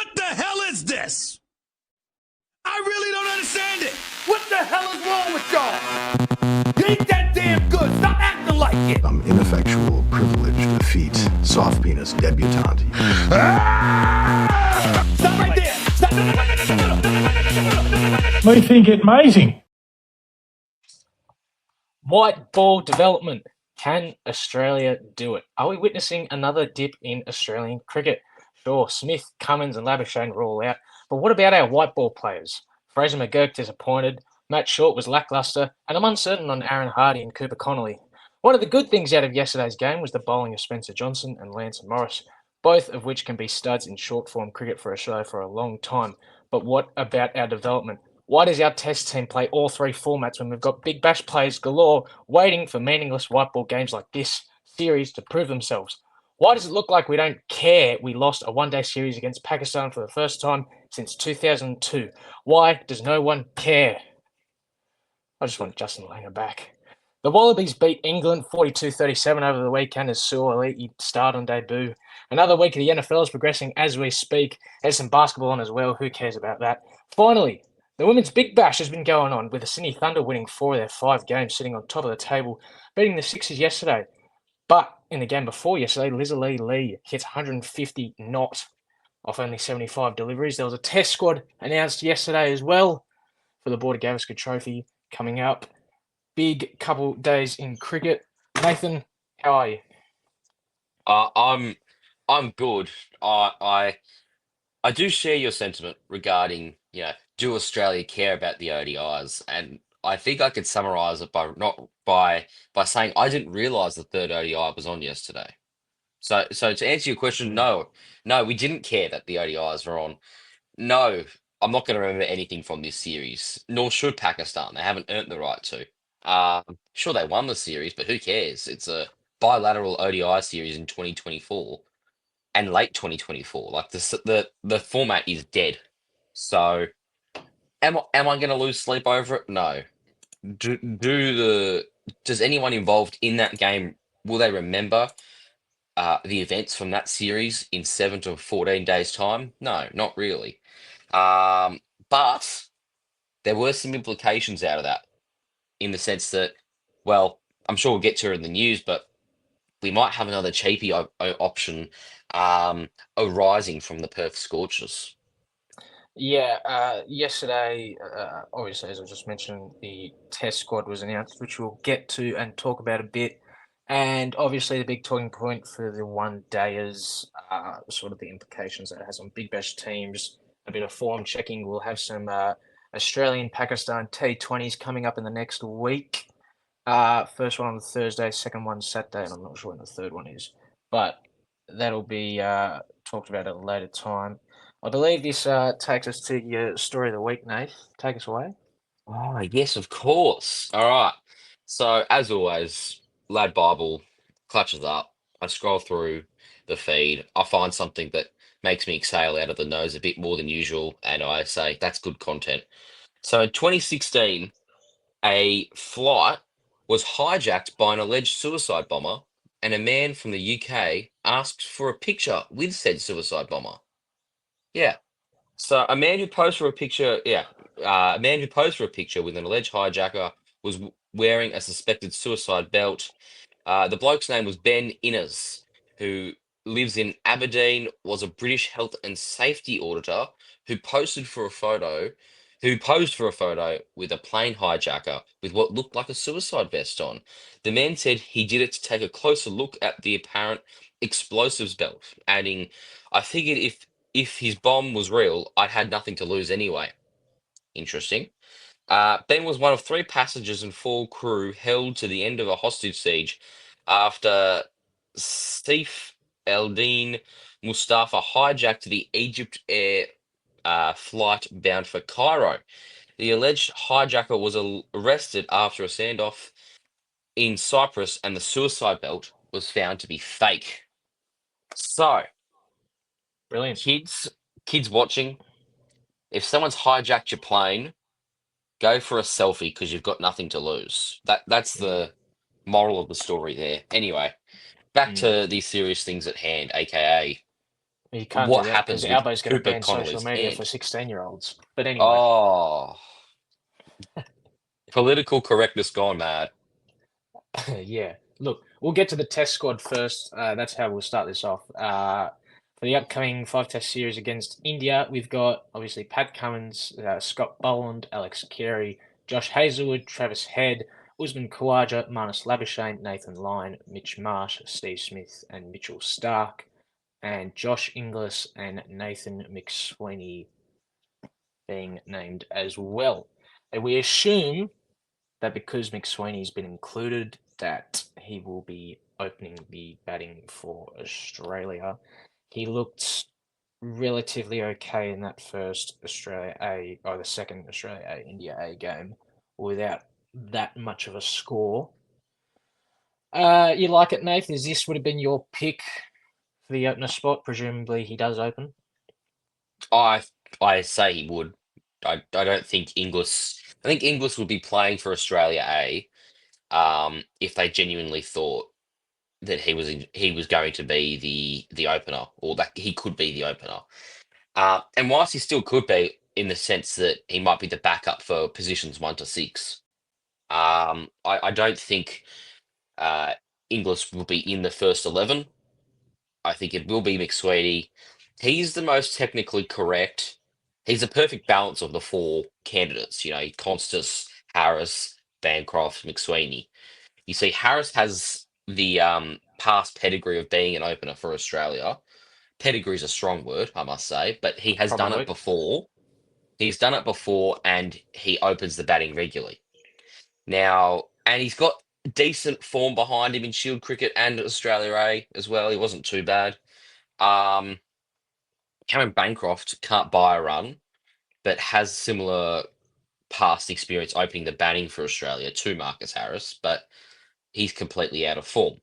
What the hell is this? I really don't understand it. What the hell is wrong with y'all? You ain't that damn good. Stop acting like it. Some ineffectual, privileged defeat, soft penis debutante. Stop right there. Stop. No. We think it amazing. White ball development. Can Australia do it? Are we witnessing another dip in Australian cricket? Sure, Smith, Cummins and Labuschagne are all out. But what about our white ball players? Fraser McGurk disappointed, Matt Short was lacklustre, and I'm uncertain on Aaron Hardy and Cooper Connolly. One of the good things out of yesterday's game was the bowling of Spencer Johnson and Lance Morris, both of which can be studs in short-form cricket for Australia for a long time. But what about our development? Why does our test team play all three formats when we've got Big Bash players galore waiting for meaningless white ball games like this series to prove themselves? Why does it look like we don't care we lost a one-day series against Pakistan for the first time since 2002? Why does no one care? I just want Justin Langer back. The Wallabies beat England 42-37 over the weekend as Sue Elite starred on debut. Another week of the NFL is progressing as we speak. There's some basketball on as well. Who cares about that? Finally, the Women's Big Bash has been going on, with the Sydney Thunder winning 4 of their 5 games, sitting on top of the table, beating the Sixers yesterday. But in the game before yesterday, Liz Lee hits 150 not off only 75 deliveries. There was a test squad announced yesterday as well for the Border Gavaskar Trophy coming up. Big couple days in cricket. Nathan, how are you? I'm good. I do share your sentiment regarding, do Australia care about the ODIs? And I think I could summarize it by saying I didn't realize the third ODI was on yesterday. So to answer your question, no, we didn't care that the ODIs were on. No, I'm not going to remember anything from this series, nor should Pakistan. They haven't earned the right to. Sure, they won the series, but who cares? It's a bilateral ODI series in 2024 and late 2024. Like the format is dead. So am I going to lose sleep over it? No. Does anyone involved in that game, will they remember the events from that series in 7 to 14 days time? No, not really. But there were some implications out of that, in the sense that, well, I'm sure we'll get to it in the news, but we might have another cheapy option arising from the Perth Scorchers. Yeah, yesterday, obviously, as I just mentioned, the test squad was announced, which we'll get to and talk about a bit. And obviously, the big talking point for the one-dayers, sort of the implications that it has on Big Bash teams, a bit of form checking. We'll have some Australian-Pakistan T20s coming up in the next week. First one on the Thursday, second one Saturday, and I'm not sure when the third one is. But that'll be talked about at a later time. I believe this takes us to your story of the week, Nate. Take us away. Oh, yes, of course. All right. So, as always, Lad Bible clutches up. I scroll through the feed. I find something that makes me exhale out of the nose a bit more than usual, and I say, that's good content. So, in 2016, a flight was hijacked by an alleged suicide bomber, and a man from the UK asked for a picture with said suicide bomber. Yeah. So a man who posed for a picture, a man who posed for a picture with an alleged hijacker was wearing a suspected suicide belt. The bloke's name was Ben Innes, who lives in Aberdeen, was a British health and safety auditor who posed for a photo with a plane hijacker with what looked like a suicide vest on. The man said he did it to take a closer look at the apparent explosives belt, adding, "I figured if his bomb was real, I'd had nothing to lose anyway." Interesting. Ben was one of 3 passengers and 4 crew held to the end of a hostage siege after Saif Eldin Mustafa hijacked the Egypt Air flight bound for Cairo. The alleged hijacker was arrested after a standoff in Cyprus, and the suicide belt was found to be fake. So, Brilliant. kids watching, if someone's hijacked your plane, go for a selfie because you've got nothing to lose. That's the moral of the story there. Anyway, back to these serious things at hand, aka You can't do What that because happens with Albo's going to Cooper ban social Connolly's media for hand? 16-year-olds. But anyway, Oh, political correctness gone mad. yeah. Look, we'll get to the test squad first. That's how we'll start this off. For the upcoming 5-test series against India, we've got obviously Pat Cummins, Scott Boland, Alex Carey, Josh Hazlewood, Travis Head, Usman Khawaja, Marnus Labuschagne, Nathan Lyon, Mitch Marsh, Steve Smith, and Mitchell Stark, and Josh Inglis and Nathan McSweeney being named as well. And we assume that because McSweeney's been included, that he will be opening the batting for Australia. He looked relatively okay in that first Australia A, or the second Australia A, India A game, without that much of a score. You like it, Nathan? Is this would have been your pick for the opener spot? Presumably he does open. I I say he would. I don't think Inglis. I think Inglis would be playing for Australia A. If they genuinely thought that he was going to be the opener, or that he could be the opener. And whilst he still could be, in the sense that he might be the backup for positions 1 to 6, I don't think uh, Inglis will be in the first 11. I think it will be McSweety. He's the most technically correct. He's a perfect balance of the four candidates, Constas, Harris, Bancroft, McSweeney. You see, Harris has the past pedigree of being an opener for Australia. Pedigree is a strong word, I must say, but he has done it Probably. before. He's done it before, and he opens the batting regularly. Now, and he's got decent form behind him in Shield cricket and Australia A as well. He wasn't too bad. Um, Cameron Bancroft can't buy a run, but has similar past experience opening the batting for Australia to Marcus Harris, but he's completely out of form.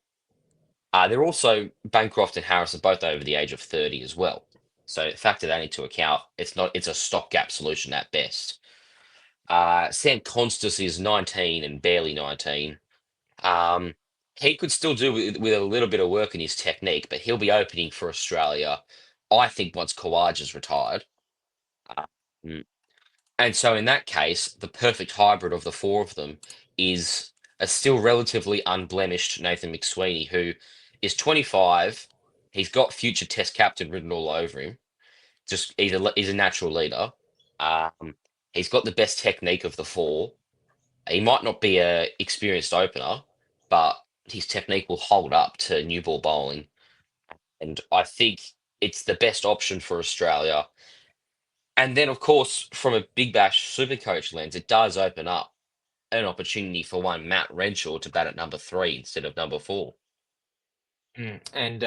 They're also Bancroft and Harris are both over the age of 30 as well. So factor that into account. It's a stopgap solution at best. Sam Constas is 19 and barely 19. Um, he could still do with a little bit of work in his technique, but he'll be opening for Australia, I think, once Kawaja's retired. Um, and so in that case, the perfect hybrid of the four of them is a still relatively unblemished Nathan McSweeney, who is 25. He's got future Test captain written all over him. Just he's a natural leader. Um, he's got the best technique of the four. He might not be a experienced opener, but his technique will hold up to new ball bowling. And I think it's the best option for Australia. And then, of course, from a Big Bash Supercoach lens, it does open up an opportunity for one Matt Renshaw to bat at number 3 instead of number 4. And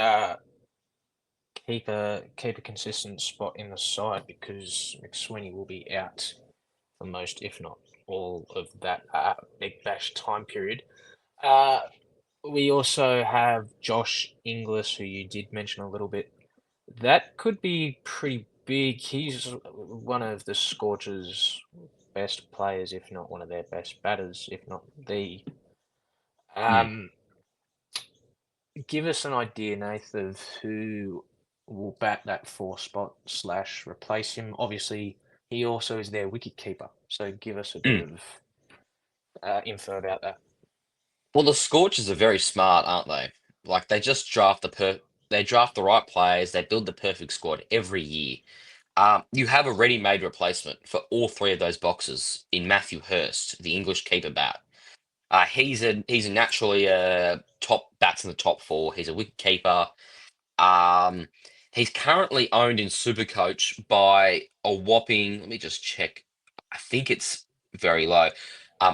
keep a consistent spot in the side because McSweeney will be out for most, if not all, of that Big Bash time period. Uh, we also have Josh Inglis, who you did mention a little bit. That could be pretty big. He's one of the Scorchers' best players, if not one of their best batters, if not the. Mm. Um, Give us an idea, Nath, of who will bat that 4 spot slash replace him. Obviously, he also is their wicket keeper, so give us a bit Mm. of info about that. Well, the Scorchers are very smart, aren't they? Like they just they draft the right players, they build the perfect squad every year. You have a ready-made replacement for all three of those boxes in Matthew Hurst, the English keeper bat. He's a naturally top bats in the top 4. He's a wicket keeper. Um, he's currently owned in Supercoach by a whopping. Let me just check. I think it's very low.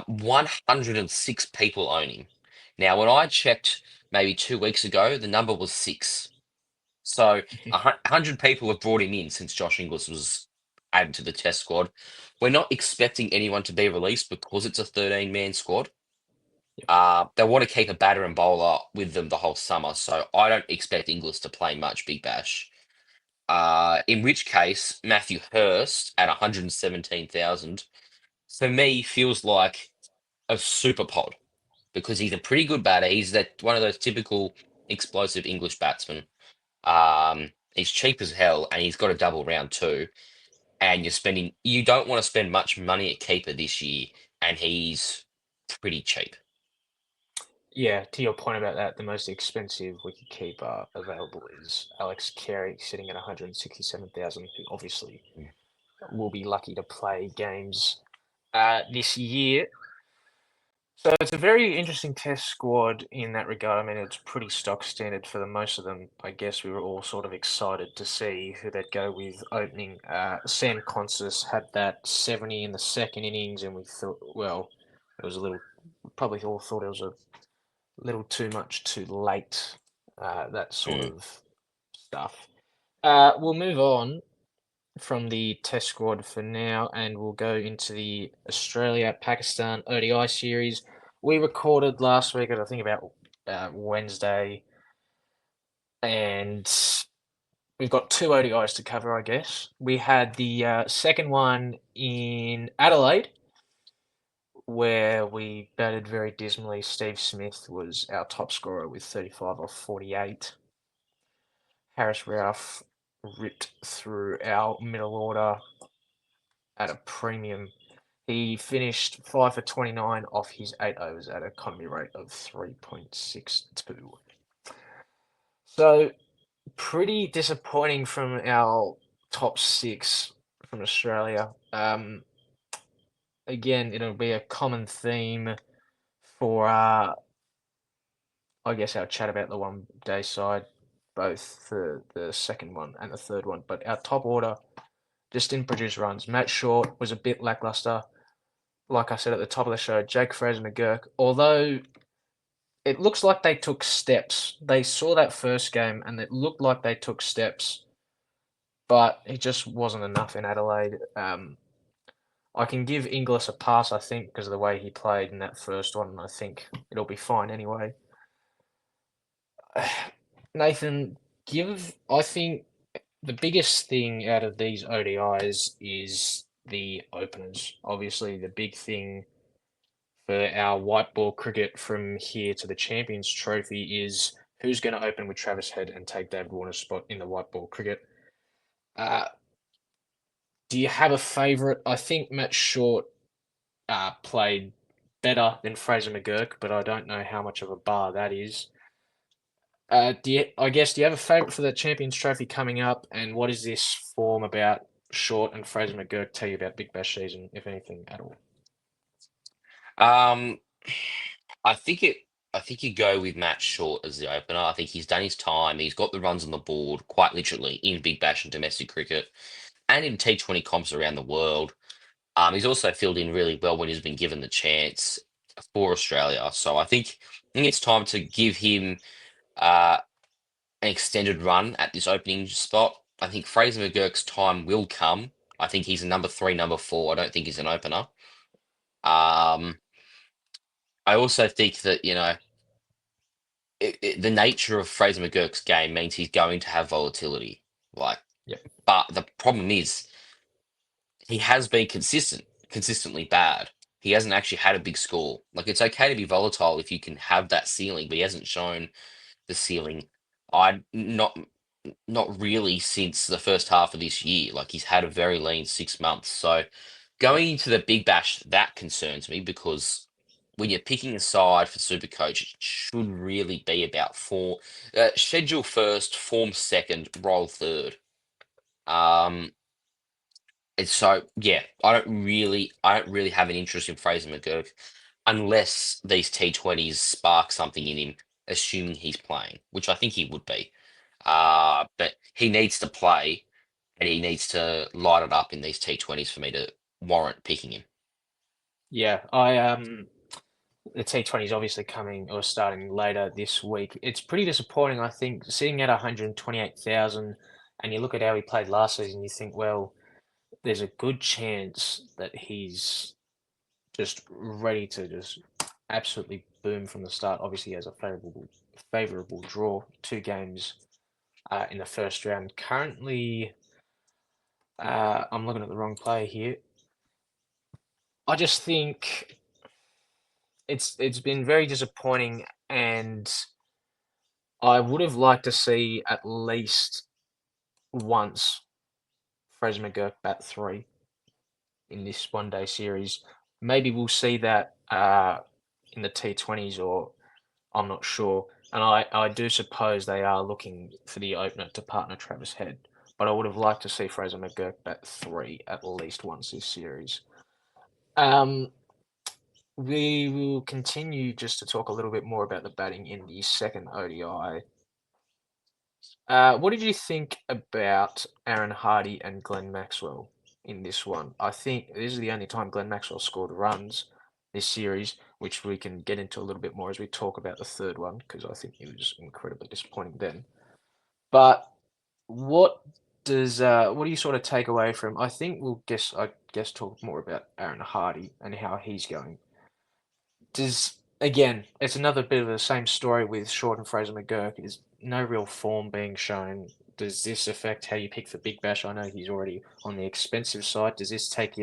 106 people own him. Now, when I checked maybe 2 weeks ago, the number was 6. So 100 people have brought him in since Josh Inglis was added to the test squad. We're not expecting anyone to be released because it's a 13-man squad. They want to keep a batter and bowler with them the whole summer, so I don't expect Inglis to play much Big Bash. In which case, Matthew Hurst at 117,000 for me feels like a super pod because he's a pretty good batter. He's that one of those typical explosive English batsmen. He's cheap as hell, and he's got a double round too. And you don't want to spend much money at keeper this year, and he's pretty cheap. Yeah, to your point about that, the most expensive wicketkeeper available is Alex Carey, sitting at 167,000, who obviously Mm. will be lucky to play games this year. So it's a very interesting test squad in that regard. I mean, it's pretty stock standard for the most of them. I guess we were all sort of excited to see who they'd go with opening. Sam Consis had that 70 in the second innings, and we thought, well, it was a little, probably all thought it was a little too much too late, that sort Mm. of stuff. We'll move on from the test squad for now, and we'll go into the Australia-Pakistan ODI series. We recorded last week, I think about Wednesday, and we've got two ODIs to cover, I guess. We had the second one in Adelaide, where we batted very dismally. Steve Smith was our top scorer with 35 off 48. Harris Ralph ripped through our middle order at a premium. He finished 5 for 29 off his 8 overs at an economy rate of 3.62. So, pretty disappointing from our top six from Australia. Again, it'll be a common theme for, I guess, our chat about the one day side, both for the second one and the third one. But our top order just didn't produce runs. Matt Short was a bit lackluster. Like I said at the top of the show, Jake Fraser McGurk, although it looks like they took steps. They saw that first game and it looked like they took steps, but it just wasn't enough in Adelaide. I can give Inglis a pass, I think, because of the way he played in that first one, and I think it'll be fine anyway. Nathan, I think the biggest thing out of these ODIs is the openers. Obviously, the big thing for our white ball cricket from here to the Champions Trophy is who's going to open with Travis Head and take David Warner's spot in the white ball cricket. Do you have a favourite? I think Matt Short played better than Fraser McGurk, but I don't know how much of a bar that is. Do you have a favourite for the Champions Trophy coming up? And what is this form about Short and Fraser McGurk tell you about Big Bash season, if anything at all? Um, I think it. I think you go with Matt Short as the opener. I think he's done his time. He's got the runs on the board, quite literally, in Big Bash and domestic cricket, and in T20 comps around the world. He's also filled in really well when he's been given the chance for Australia. So I think it's time to give him uh, an extended run at this opening spot. I think Fraser McGurk's time will come. I think he's a number three, number four. I don't think he's an opener. Um, I also think that the nature of Fraser McGurk's game means he's going to have volatility. Like, Yep. but the problem is he has been consistently bad. He hasn't actually had a big score. Like, it's okay to be volatile if you can have that ceiling, but he hasn't shown the ceiling. I not really since the first half of this year. Like, he's had a very lean 6 months. So going into the Big Bash, that concerns me because when you're picking a side for Supercoach, it should really be about schedule first, form second, roll third. Um, and so yeah, I don't really have an interest in Fraser McGurk unless these T20s spark something in him, assuming he's playing, which I think he would be. But he needs to play and he needs to light it up in these T20s for me to warrant picking him. Yeah, the T20 is obviously coming or starting later this week. It's pretty disappointing, I think, sitting at 128,000, and you look at how he played last season, you think, well, there's a good chance that he's just ready to just absolutely boom from the start. Obviously, he has a favorable draw, 2 games in the first round. Currently, I'm looking at the wrong player here. I just think it's been very disappointing, and I would have liked to see at least once Fraser McGurk bat 3 in this one-day series. Maybe we'll see that in the T20s, or I'm not sure. And I do suppose they are looking for the opener to partner Travis Head. But I would have liked to see Fraser McGurk bat 3 at least once this series. We will continue just to talk a little bit more about the batting in the second ODI. What did you think about Aaron Hardy and Glenn Maxwell in this one? I think this is the only time Glenn Maxwell scored runs this series, which we can get into a little bit more as we talk about the third one, because I think he was incredibly disappointing then. But what do you sort of take away from? I think I guess talk more about Aaron Hardy and how he's going. Again, it's another bit of the same story with Short and Fraser McGurk. There's no real form being shown. Does this affect how you pick for Big Bash? I know he's already on the expensive side. Does this take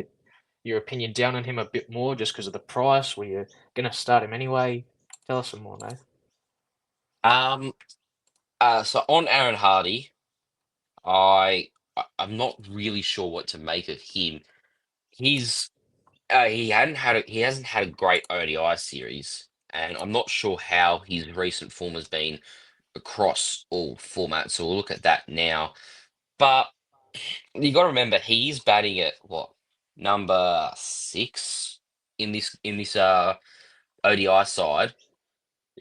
your opinion down on him a bit more just because of the price? Were you going to start him anyway? Tell us some more, Nate. Um, so on Aaron Hardy, I'm not really sure what to make of him. He's he hasn't had a great ODI series, and I'm not sure how his recent form has been across all formats. So we'll look at that now. But you got to remember he's batting at what, number 6 in this ODI side.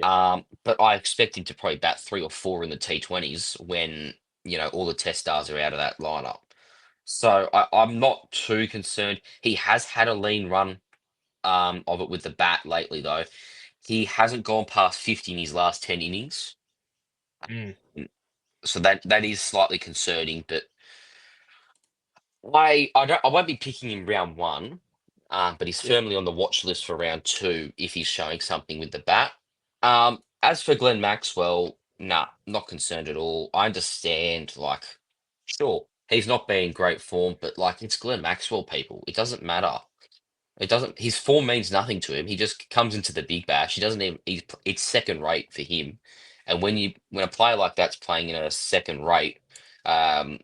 But I expect him to probably bat 3 or 4 in the T20s when all the test stars are out of that lineup. So I'm not too concerned. He has had a lean run of it with the bat lately, though. He hasn't gone past 50 in his last 10 innings. Mm. So that is slightly concerning, but I won't be picking him round 1, but he's Yep. firmly on the watch list for round 2 if he's showing something with the bat. As for Glenn Maxwell, nah, not concerned at all. I understand, like, sure, he's not been in great form, but like it's Glenn Maxwell, people. It doesn't matter. It doesn't. His form means nothing to him. He just comes into the Big Bash. He doesn't even. It's second rate for him. And when a player like that's playing in a second rate, um,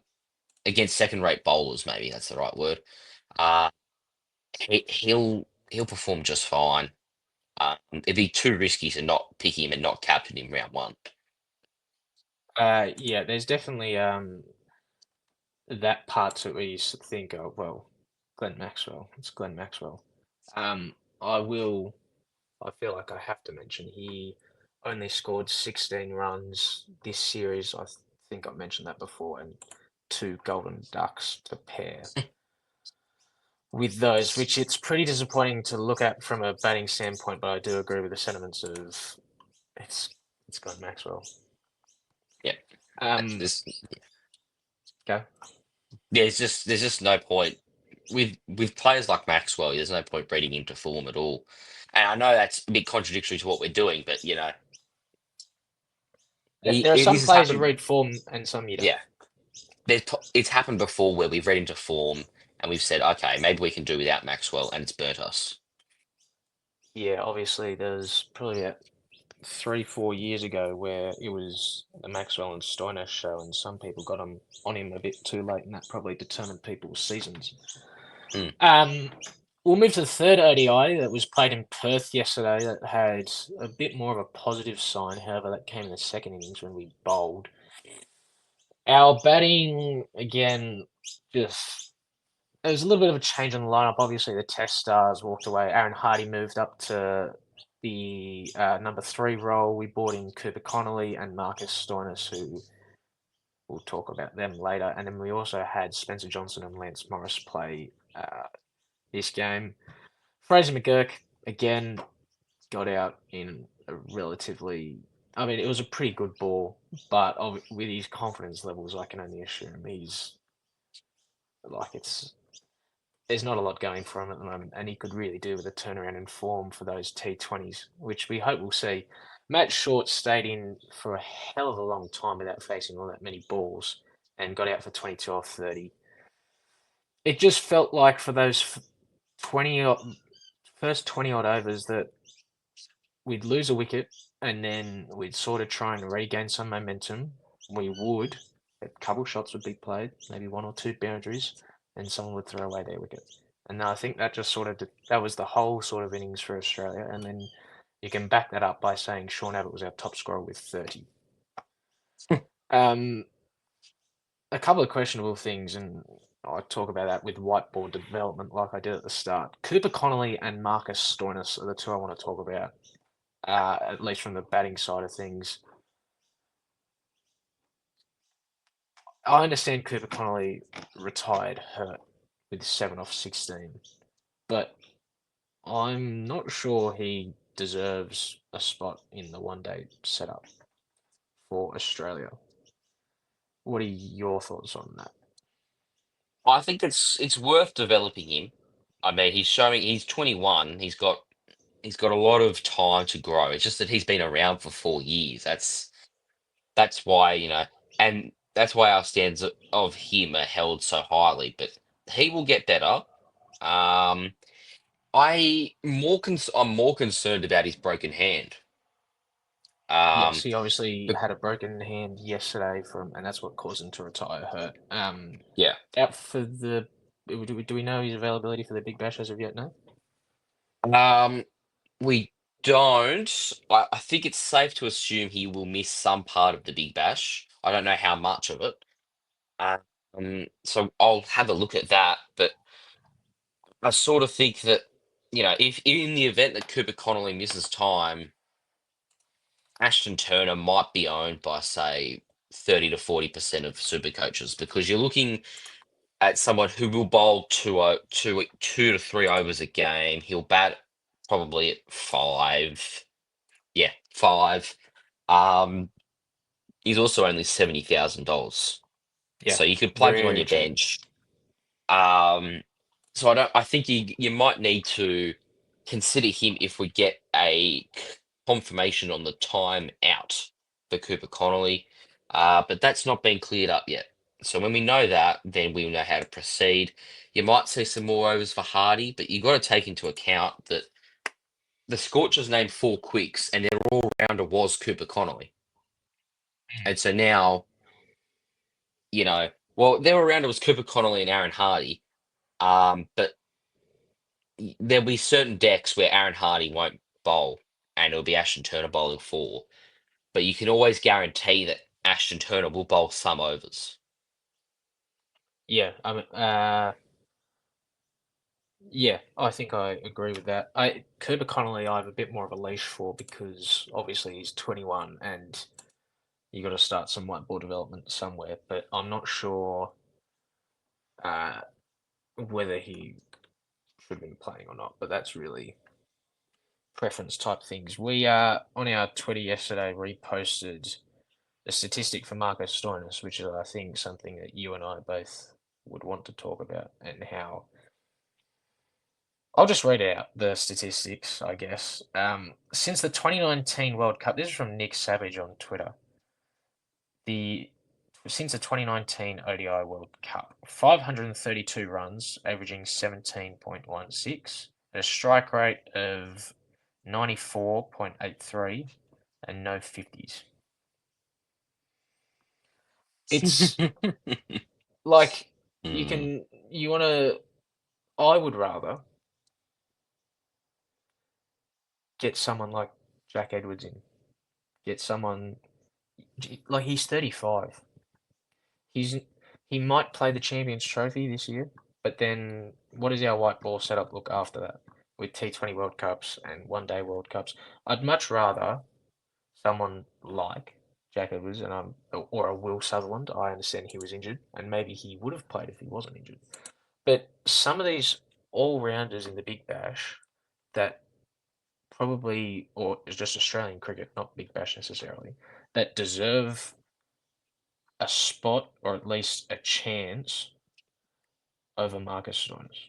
against second rate bowlers, maybe that's the right word. Uh, he'll perform just fine. It'd be too risky to not pick him and not captain him round 1. Yeah, there's definitely that part to where you think, oh well, Glenn Maxwell. It's Glenn Maxwell. Um, I will. I feel like I have to mention he only scored 16 runs this series. Think I mentioned that before, and 2 golden ducks to pair with those, which it's pretty disappointing to look at from a batting standpoint. But I do agree with the sentiments of it's Glenn Maxwell. Yeah, Um, there's go. there's just no point with players like Maxwell. There's no point breeding him to form at all. And I know that's a bit contradictory to what we're doing, but There are some this has players you happened. read form and some you don't. Yeah, it's happened before where we've read into form and we've said, okay, maybe we can do without Maxwell, and it's burnt us. Yeah, obviously there's probably about 3-4 years ago where it was the Maxwell and Steiner show, and some people got on him a bit too late, and that probably determined people's seasons. Mm. We'll move to the third ODI that was played in Perth yesterday. That had a bit more of a positive sign. However, that came in the second innings when we bowled. Our batting again, just there was a little bit of a change in the lineup. Obviously, the Test stars walked away. Aaron Hardy moved up to the number 3 role. We brought in Cooper Connolly and Marcus Stoinis, who we'll talk about them later. And then we also had Spencer Johnson and Lance Morris play this game. Fraser McGurk, again, got out in a relatively... I mean, it was a pretty good ball, but with his confidence levels, I can only assume he's... Like, there's not a lot going for him at the moment, and he could really do with a turnaround in form for those T20s, which we hope we'll see. Matt Short stayed in for a hell of a long time without facing all that many balls and got out for 22 or 30. It just felt like for those 20 first 20 odd overs that we'd lose a wicket and then we'd sort of try and regain some momentum. We would, a couple shots would be played, maybe one or two boundaries, and someone would throw away their wicket. And I think that just sort of that was the whole sort of innings for Australia. And then you can back that up by saying Sean Abbott was our top scorer with 30. A couple of questionable things, and I talk about that with whiteboard development, like I did at the start. Cooper Connolly and Marcus Stoinis are the two I want to talk about, at least from the batting side of things. I understand Cooper Connolly retired hurt with 7 off 16, but I'm not sure he deserves a spot in the one-day setup for Australia. What are your thoughts on that? I think it's worth developing him. I mean, he's 21. He's got a lot of time to grow. It's just that he's been around for 4 years. That's why, and that's why our standards of him are held so highly. But he will get better. Um, I'm more concerned about his broken hand. Yes, Um, he obviously but had a broken hand yesterday and that's what caused him to retire hurt. yeah. Out for the. Do we know his availability for the Big Bash as of yet? No. Um, we don't. I think it's safe to assume he will miss some part of the Big Bash. I don't know how much of it. So I'll have a look at that. But I sort of think that, if in the event that Cooper Connolly misses time, Ashton Turner might be owned by, say, 30 to 40% of super coaches, because you're looking at someone who will bowl two to three overs a game. He'll bat probably at five. Yeah, five. Um, he's also only $70,000, Yeah, so you could plug him on very your cheap. bench. Um, so I think you might need to consider him if we get a confirmation on the time out for Cooper Connolly. But that's not been cleared up yet. So when we know that, then we'll know how to proceed. You might see some more overs for Hardy, but you've got to take into account that the Scorchers named 4 quicks, and their all-rounder was Cooper Connolly. And so now, well, their all-rounder was Cooper Connolly and Aaron Hardy. But there'll be certain decks where Aaron Hardy won't bowl, and it'll be Ashton Turner bowling four. But you can always guarantee that Ashton Turner will bowl some overs. Yeah, I mean, yeah, I think I agree with that. Cooper Connolly, I have a bit more of a leash for because obviously he's 21 and you got to start some whiteboard development somewhere. But I'm not sure uh, whether he should be playing or not. But that's really preference type things. We on our Twitter yesterday reposted a statistic for Marcus Stoinis, which is I think something that you and I both would want to talk about, and how I'll just read out the statistics, I guess. Since the 2019 World Cup, this is from Nick Savage on Twitter. Since the 2019 ODI World Cup, 532 runs, averaging 17.16, a strike rate of 94.83, and no 50s. It's like Hmm. I would rather get someone like Jack Edwards in. Get someone like he's 35. He might play the Champions Trophy this year, but then what does our white ball setup look after that with T20 World Cups and One Day World Cups? I'd much rather someone like Jack Edwards or a Will Sutherland. I understand he was injured, and maybe he would have played if he wasn't injured. But some of these all rounders in the Big Bash that probably, or it's just Australian cricket, not Big Bash necessarily, that deserve a spot or at least a chance over Marcus Stoinis.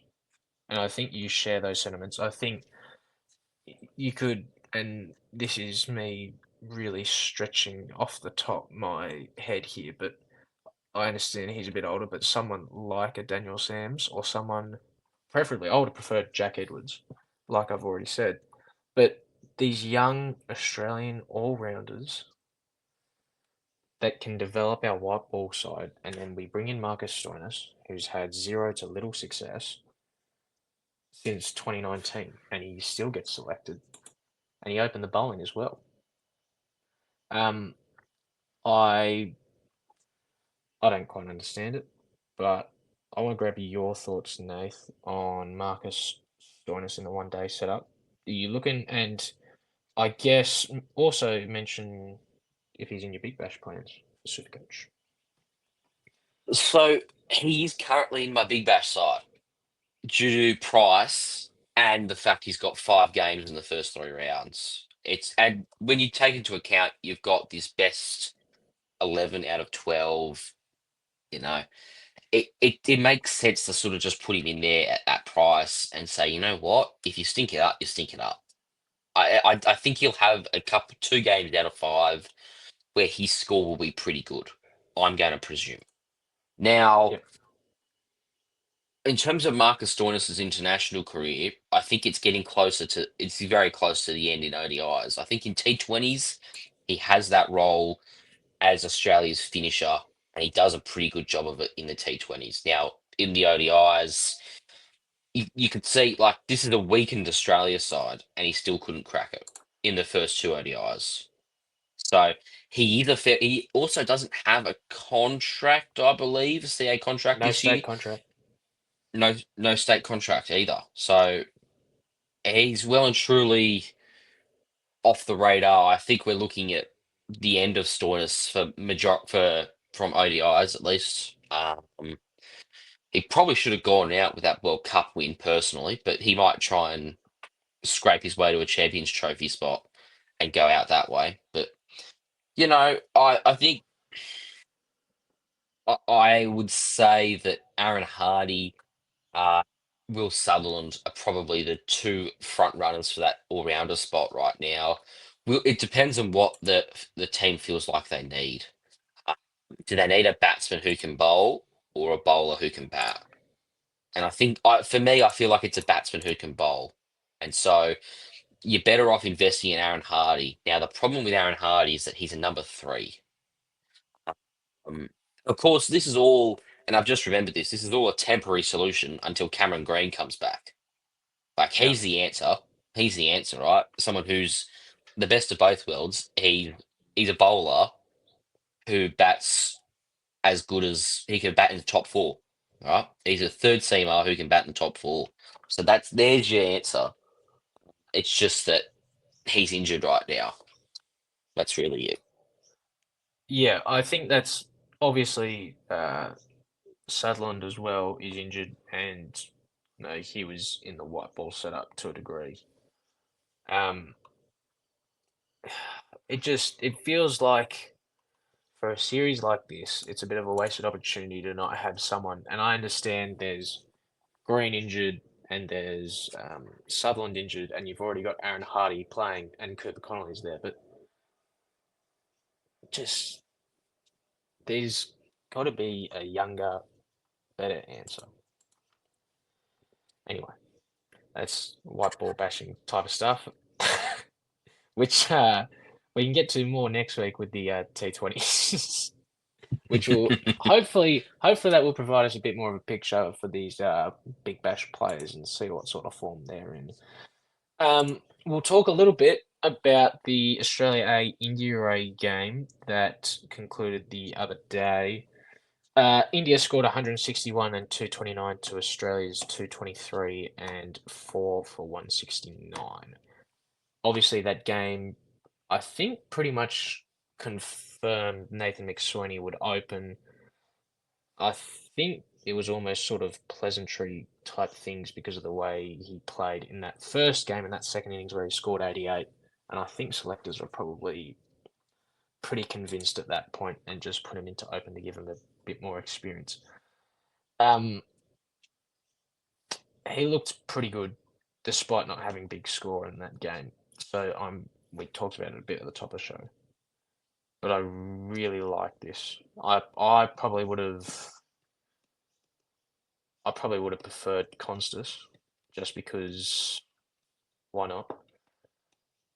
And I think you share those sentiments. I think you could, and this is me really stretching off the top my head here, but I understand he's a bit older, but someone like a Daniel Sams or someone, preferably, I would have preferred Jack Edwards, like I've already said. But these young Australian all rounders that can develop our white ball side, and then we bring in Marcus Stoinis, who's had zero to little success since 2019, and he still gets selected, and he opened the bowling as well. Um, I don't quite understand it, but I want to grab your thoughts, Nath, on Marcus Stoinis in the one-day setup. Are you looking, and I guess also mention if he's in your Big Bash plans, Supercoach. So he is currently in my Big Bash side due to price and the fact he's got 5 games in the first 3 rounds. And when you take into account you've got this best 11 out of 12, you know, it makes sense to sort of just put him in there at that price and say, you know what, if you stink it up, you stink it up. I think he'll have 2 games out of 5 where his score will be pretty good. I'm going to presume. Now, Yep. in terms of Marcus Stoinis' international career, I think it's very close to the end in ODIs. I think in T20s, he has that role as Australia's finisher, and he does a pretty good job of it in the T20s. Now, in the ODIs, you could see like this is a weakened Australia side, and he still couldn't crack it in the first 2 ODIs. So he also doesn't have a contract, I believe, a CA contract No this year. state contract. No state contract either. So he's well and truly off the radar. I think we're looking at the end of Stoinis from ODIs at least. He probably should have gone out with that World Cup win personally, but he might try and scrape his way to a Champions Trophy spot and go out that way. But I think I would say that Aaron Hardy, uh, Will Sutherland are probably the 2 front runners for that all-rounder spot right now. It depends on what the team feels like they need. Uh, Do they need a batsman who can bowl or a bowler who can bat? And I think, for me, I feel like it's a batsman who can bowl. And so you're better off investing in Aaron Hardy. Now, the problem with Aaron Hardy is that he's a number 3. Um, of course, this is all, and I've just remembered this is all a temporary solution until Cameron Green comes back. Like, Yeah. he's the answer. He's the answer, right? Someone who's the best of both worlds. He's a bowler who bats as good as he can bat in the top 4, right? He's a third seamer who can bat in the top 4. So there's your answer. It's just that he's injured right now. That's really it. Yeah, I think that's obviously Sutherland as well is injured, and he was in the white ball setup to a degree. Um, it feels like for a series like this, it's a bit of a wasted opportunity to not have someone. And I understand there's Green injured and there's Sutherland injured, and you've already got Aaron Hardy playing and Cooper Connolly's there, but just there's got to be a younger, better answer. Anyway, that's white ball bashing type of stuff, which we can get to more next week with the T20s, which will hopefully that will provide us a bit more of a picture for these Big Bash players and see what sort of form they're in. We'll talk a little bit about the Australia A India A game that concluded the other day. India scored 161 and 229 to Australia's 223 and 4 for 169. Obviously, that game, I think, pretty much confirmed Nathan McSweeney would open. I think it was almost sort of pleasantry type things because of the way he played in that first game and that second innings where he scored 88. And I think selectors were probably pretty convinced at that point and just put him into open to give him a bit more experience. He looked pretty good despite not having big score in that game. So we talked about it a bit at the top of the show. But I really like this. I probably would have preferred Constas just because why not?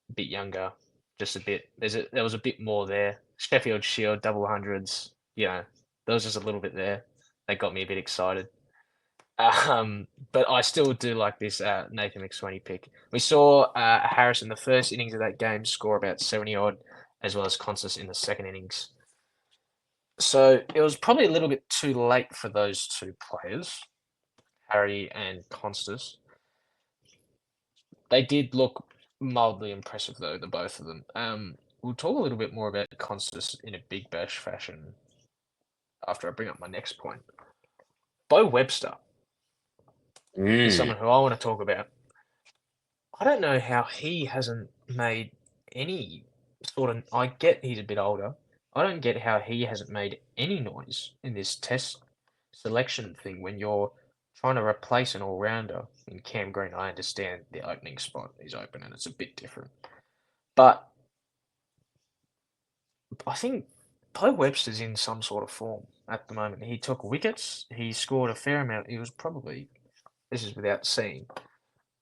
A bit younger, just a bit there was a bit more there. Sheffield Shield double hundreds. There was just a little bit there that got me a bit excited. But I still do like this Nathan McSweeney pick. We saw Harris in the first innings of that game score about 70 odd, as well as Constance in the second innings. So it was probably a little bit too late for those two players, Harry and Constance. They did look mildly impressive, though, the both of them. We'll talk a little bit more about Constance in a big bash fashion after I bring up my next point. Bo Webster is Mm. someone who I want to talk about. I don't know how he hasn't made any sort of. I get he's a bit older. I don't get how he hasn't made any noise in this test selection thing when you're trying to replace an all rounder in Cam Green. I understand the opening spot is open and it's a bit different. But I think Bo Webster's in some sort of form at the moment. He took wickets, he scored a fair amount. He was probably, this is without seeing,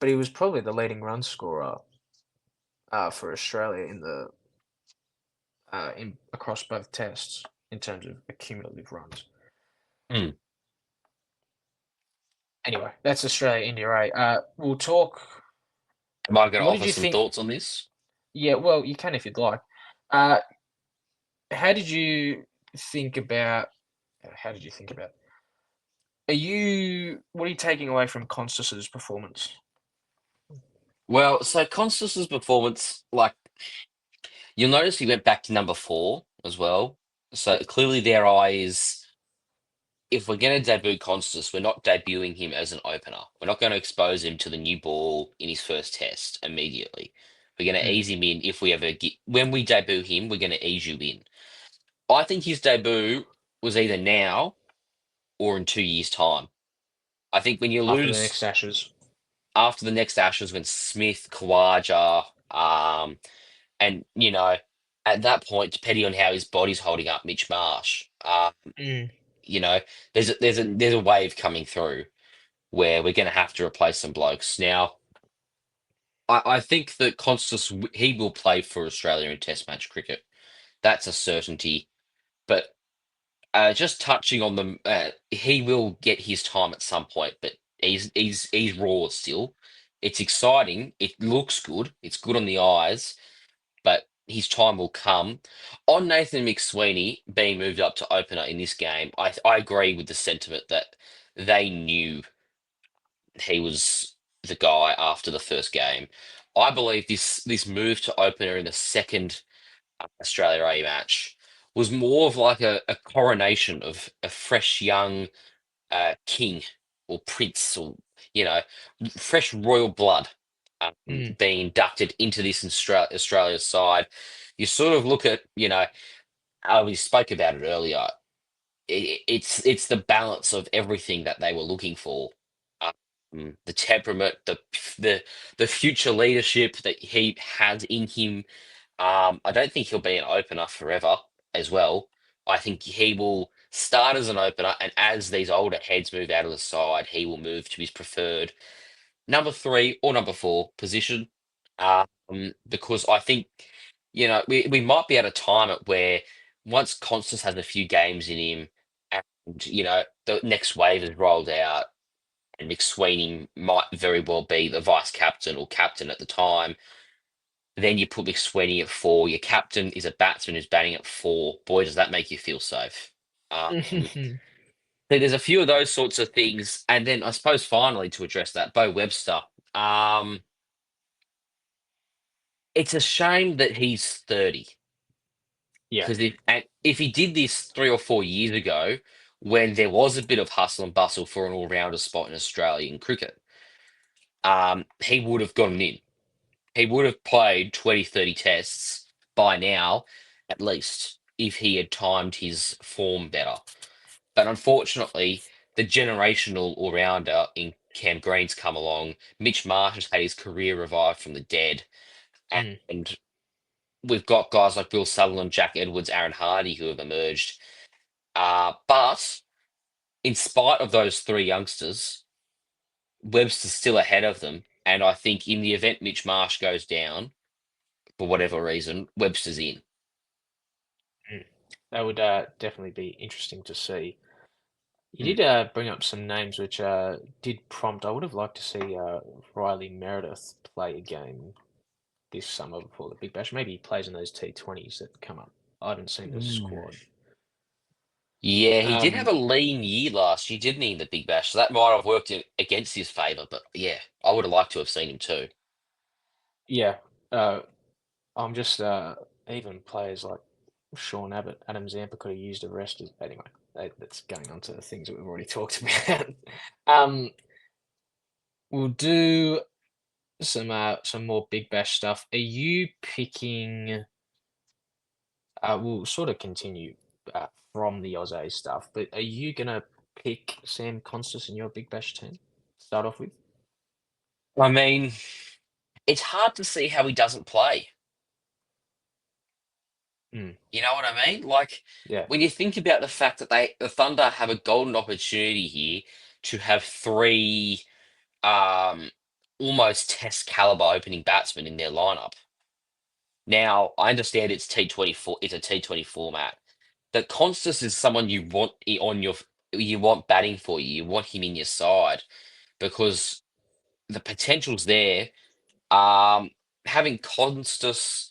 but he was probably the leading run scorer for Australia in across both tests in terms of accumulative runs. Mm. Anyway, that's Australia India A. We'll talk. Am I going to What did offer you some think? thoughts on this? Yeah, well, you can if you'd like. Uh, how did you think about? How did you think about? What are you taking away from Constance's performance? Well, so Constance's performance, like you'll notice he went back to number 4 as well. So clearly their eye is if we're going to debut Constance, we're not debuting him as an opener. We're not going to expose him to the new ball in his first test immediately. We're going to Mm, ease him in if we ever get when we debut him, we're going to ease you in. I think his debut was either now or in 2 years' time. I think when you after the next lose Ashes. after the next Ashes, when Smith, Kawaja, and at that point, depending on how his body's holding up, Mitch Marsh, Mm, you know, there's a wave coming through where we're going to have to replace some blokes. Now, I think that Constance he will play for Australia in Test match cricket. That's a certainty. But just touching on them, he will get his time at some point. But he's raw still. It's exciting. It looks good. It's good on the eyes. But his time will come. On Nathan McSweeney being moved up to opener in this game, I agree with the sentiment that they knew he was the guy after the first game. I believe this move to opener in the second Australia A match was more of like a coronation of a fresh young king or prince or you know fresh royal blood mm, being inducted into this Australia side. You sort of look at we spoke about it earlier. It's the balance of everything that they were looking for. The temperament, the the future leadership that he has in him. I don't think he'll be an opener forever as well. I think he will start as an opener, and as these older heads move out of the side, he will move to his preferred number 3 or number 4 position. Because I think, we might be at a time at where once Constance has a few games in him and, the next wave is rolled out and McSweeney might very well be the vice captain or captain at the time. Then you put McSweeney at 4. Your captain is a batsman who's batting at 4. Boy, does that make you feel safe. So mm. there's a few of those sorts of things. And then I suppose finally to address that, Bo Webster. Um, it's a shame that he's 30 Yeah. because if he did this 3 or 4 years ago, when there was a bit of hustle and bustle for an all-rounder spot in Australian cricket, he would have gotten in. He would have played 20, 30 tests by now, at least, if he had timed his form better. But unfortunately, the generational all-rounder in Cam Green's come along. Mitch Marsh has had his career revived from the dead. Mm. And we've got guys like Bill Sutherland, Jack Edwards, Aaron Hardy who have emerged. But in spite of those 3 youngsters, Webster's still ahead of them. And I think in the event Mitch Marsh goes down, for whatever reason, Webster's in. that would definitely be interesting to see. You Mm. did bring up some names which did prompt. I would have liked to see Riley Meredith play a game this summer before the Big Bash. Maybe he plays in those T20s that come up. I haven't seen the Mm. squad. Yeah, he did have Um, a lean year last year, didn't he, in the Big Bash? So that might have worked against his favour. But yeah, I would have liked to have seen him too. yeah, I'm just even players like Sean Abbott, Adam Zampa could have used a rest. Anyway, that's going on to the things that we've already talked about. um, we'll do some more Big Bash stuff. Are you picking? We'll sort of continue from the Aussies stuff, but are you gonna pick Sam Constas in your Big Bash team? Start off with. I mean, it's hard to see how he doesn't play. Mm, You know what I mean? Like yeah. when you think about the fact that the Thunder have a golden opportunity here to have three um almost test caliber opening batsmen in their lineup. Now, I understand it's T24, it's a T20 format. That Constas is someone you want on you want batting for you. You want him in your side because the potential's there. Um, having Constas,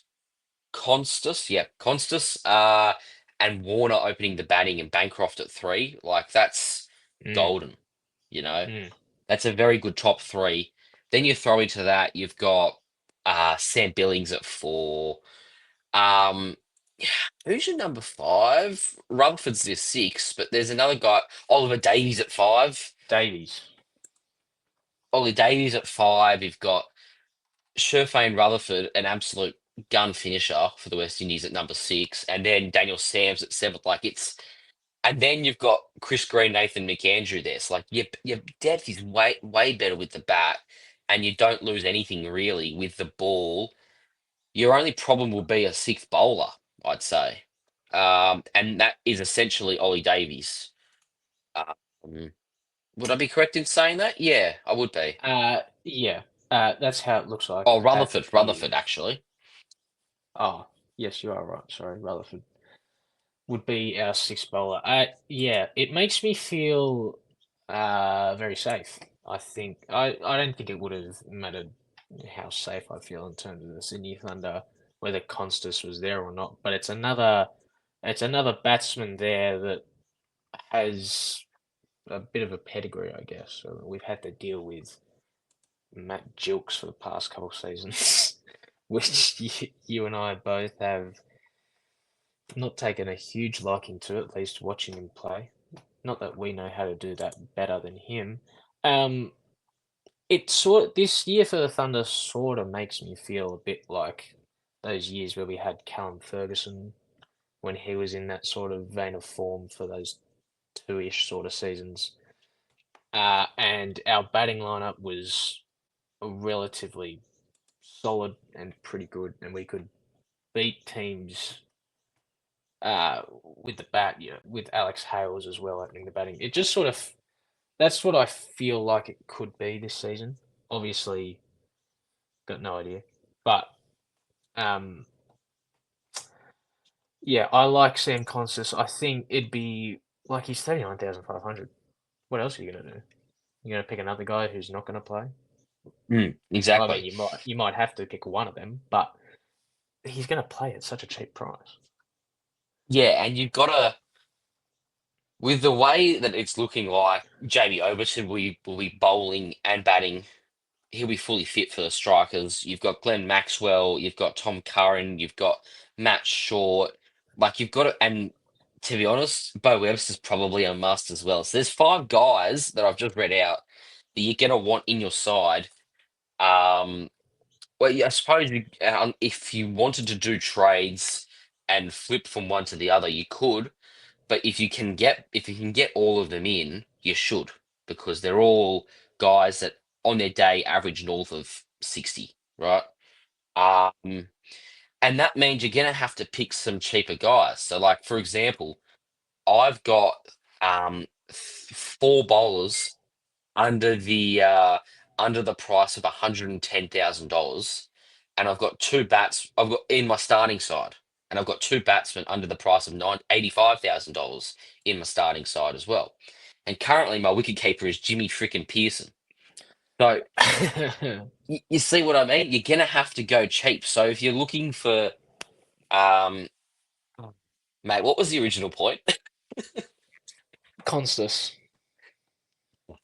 and Warner opening the batting and Bancroft at three, like that's Mm, golden. You know, mm. that's a very good top three. Then you throw into that, you've got Sam Billings at four. Um, who's your number five? Rutherford's your six, but there's another guy, Oliver Davies at five. Davies. Ollie Davies at five. You've got Sherfane Rutherford, an absolute gun finisher for the West Indies at number six, and then Daniel Sams at seventh. Like it's, and then you've got Chris Green, Nathan McAndrew there. So like your depth is way better with the bat, and you don't lose anything really with the ball. Your only problem will be a sixth bowler, I'd say, and that is essentially Ollie Davies. Um, would I be correct in saying that? Yeah, I would be. Yeah. That's how it looks like Oh, at Rutherford, his. actually. Oh, yes, you are right. Sorry, Rutherford would be our sixth bowler. Yeah, it makes me feel very safe. I don't think it would have mattered how safe I feel in terms of the Sydney Thunder, whether Constas was there or not. But it's another batsman there that has a bit of a pedigree, I guess. So we've had to deal with Matt Jilks for the past couple of seasons, which you and I both have not taken a huge liking to, at least watching him play. Not that we know how to do that better than him. Um, this year for the Thunder sort of makes me feel a bit like those years where we had Callum Ferguson when he was in that sort of vein of form for those two-ish sort of seasons. And our batting lineup was relatively solid and pretty good, and we could beat teams with the bat, yeah, with Alex Hales as well opening the batting. It just sort of that's what I feel like it could be this season. Obviously, got no idea, but um, yeah, I like Sam Constas. I think it'd be like he's 39,500. What else are you gonna do? You're gonna pick another guy who's not gonna play? I mean, Exactly. you might have to pick one of them, but he's gonna play at such a cheap price. Yeah, and you've got to, with the way that it's looking like Jamie Overton will be bowling and batting, he'll be fully fit for the strikers. You've got Glenn Maxwell, you've got Tom Curran, you've got Matt Short. Like you've got to, and to be honest, Bo Webster's probably a must as well. So there's five guys that I've just read out that you're gonna want in your side. Um, well, yeah, I suppose if you wanted to do trades and flip from one to the other, you could. But if you can get all of them in, you should because they're all guys that on their day average north of 60, right? Um, and that means you're gonna have to pick some cheaper guys. So, like for example, I've got four bowlers under the price of $110,000, and I've got two bats. I've got in my starting side and I've got two batsmen under the price of $85,000 in my starting side as well. And currently, my wicketkeeper is Jimmy frickin' Pearson. So you see what I mean? You're gonna have to go cheap. So if you're looking for, um, mate, what was the original point? Constus.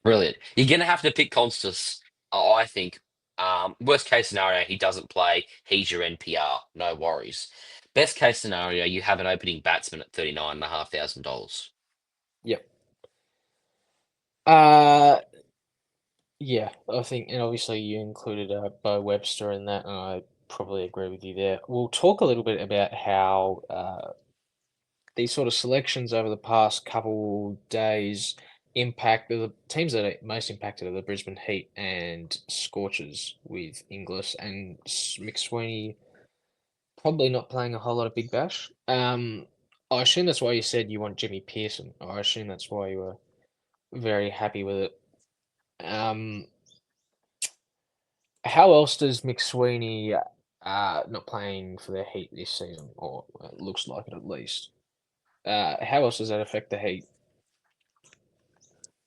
Brilliant. You're gonna have to pick Constus, I think. Worst case scenario, he doesn't play. He's your NPR. No worries. Best case scenario, you have an opening batsman at $39,500. Yep. Uh, yeah, I think, and obviously you included Bo Webster in that, and I probably agree with you there. We'll talk a little bit about how these sort of selections over the past couple days impact the teams that are most impacted are the Brisbane Heat and Scorchers with Inglis and McSweeney probably not playing a whole lot of Big Bash. I assume that's why you said you want Jimmy Pearson. I assume that's why you were very happy with it. Um, how else does McSweeney not playing for the Heat this season, or it looks like it at least? How else does that affect the Heat?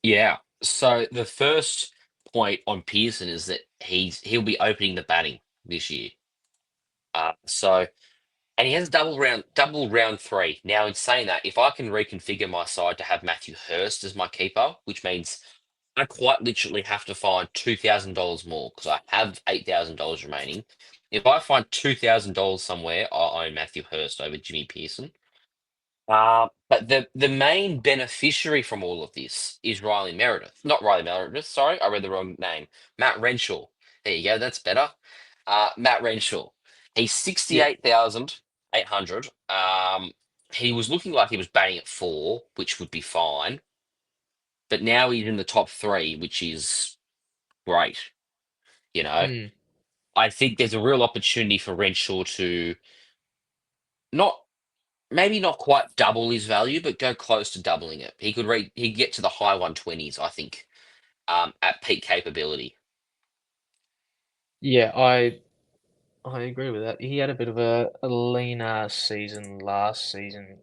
Yeah. So the first point on Pearson is that he'll be opening the batting this year. So and he has double round three. Now, in saying that, if I can reconfigure my side to have Matthew Hurst as my keeper, which means I quite literally have to find $2,000 more because I have $8,000 remaining. If I find $2,000 somewhere, I own Matthew Hurst over Jimmy Pearson. But the main beneficiary from all of this is Riley Meredith. Not Riley Meredith, sorry, I read the wrong name. Matt Renshaw. There you go, that's better. Matt Renshaw. He's Yeah. 68,800. He was looking like he was batting at 4, which would be fine. But now he's in the top 3, which is great. You know, Mm. I think there's a real opportunity for Renshaw to not maybe not quite double his value, but go close to doubling it. He'd get to the high 120s, I think, at peak capability. Yeah, I agree with that. He had a bit of a leaner season last season,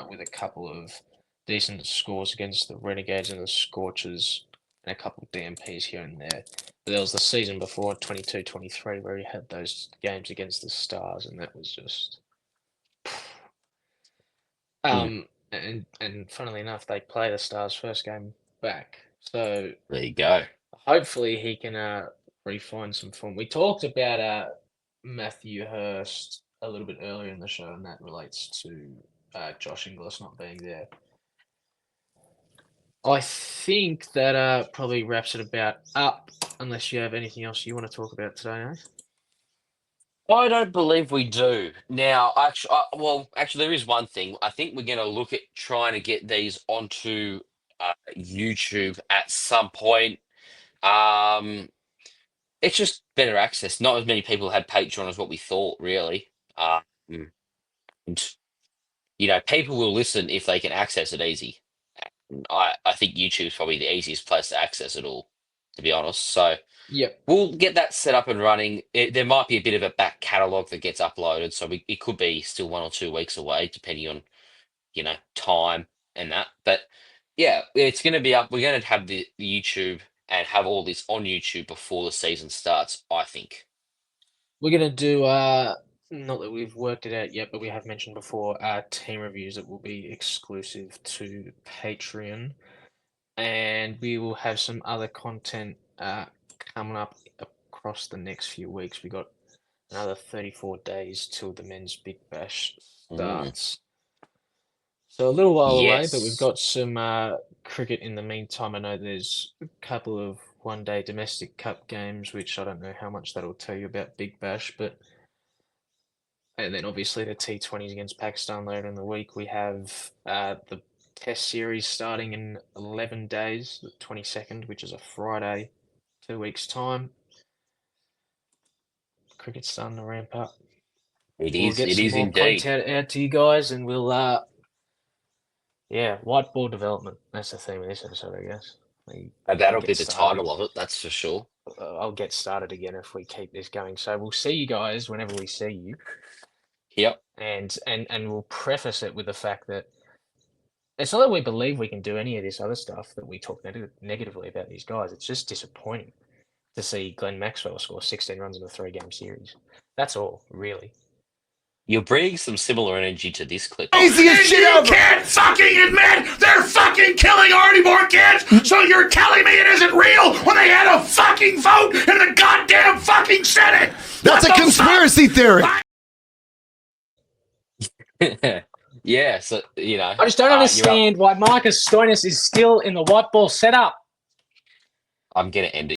with a couple of decent scores against the Renegades and the Scorchers, and a couple of DMPs here and there. But there was the season before, 22-23, where he had those games against the Stars, and that was just. Mm, And funnily enough, they play the Stars first game back, so there you go. hopefully he can refine some form. We talked about Matthew Hurst a little bit earlier in the show, and that relates to Josh Inglis not being there. I think that probably wraps it about up, unless you have anything else you want to talk about today, eh? I don't believe we do. Now, actually, there is one thing. I think we're going to look at trying to get these onto YouTube at some point. Um, it's just better access. Not as many people had Patreon as what we thought, really. And, people will listen if they can access it easy. And I think YouTube's probably the easiest place to access it all, to be honest. So Yep. we'll get that set up and running. There might be a bit of a back catalogue that gets uploaded, so it could be still 1 or 2 weeks away, depending on time and that. But yeah, it's going to be up. We're going to have the YouTube and have all this on YouTube before the season starts, I think. We're gonna do not that we've worked it out yet, but we have mentioned before team reviews that will be exclusive to Patreon, and we will have some other content coming up across the next few weeks. We got another 34 days till the men's Big Bash Mm. starts. So a little while away, but we've Yes. got some cricket in the meantime. I know there's a couple of one-day domestic cup games, which I don't know how much that'll tell you about Big Bash, but and then obviously the T20s against Pakistan later in the week. We have the Test series starting in 11 days, the 22nd, which is a Friday, 2 weeks' time. Cricket's starting to ramp up. It We'll is. get It some is more indeed. content out to you guys, and we'll yeah, whiteboard development. That's the theme of this episode, I guess. I'll That'll be get the started. title of it, that's for sure. I'll get started again if we keep this going. So we'll see you guys whenever we see you. Yep. And we'll preface it with the fact that it's not that we believe we can do any of this other stuff that we talk negatively about these guys. It's just disappointing to see Glenn Maxwell score 16 runs in a 3-game series. That's all, really. You're bringing some similar energy to this clip. Craziest shit ever. You can't fucking admit they're fucking killing Artie kids, so you're telling me it isn't real when they had a fucking vote in the goddamn fucking Senate. That's a conspiracy theory. Yeah, so, I just don't understand why Marcus Stoinis is still in the white ball setup. I'm going to end it.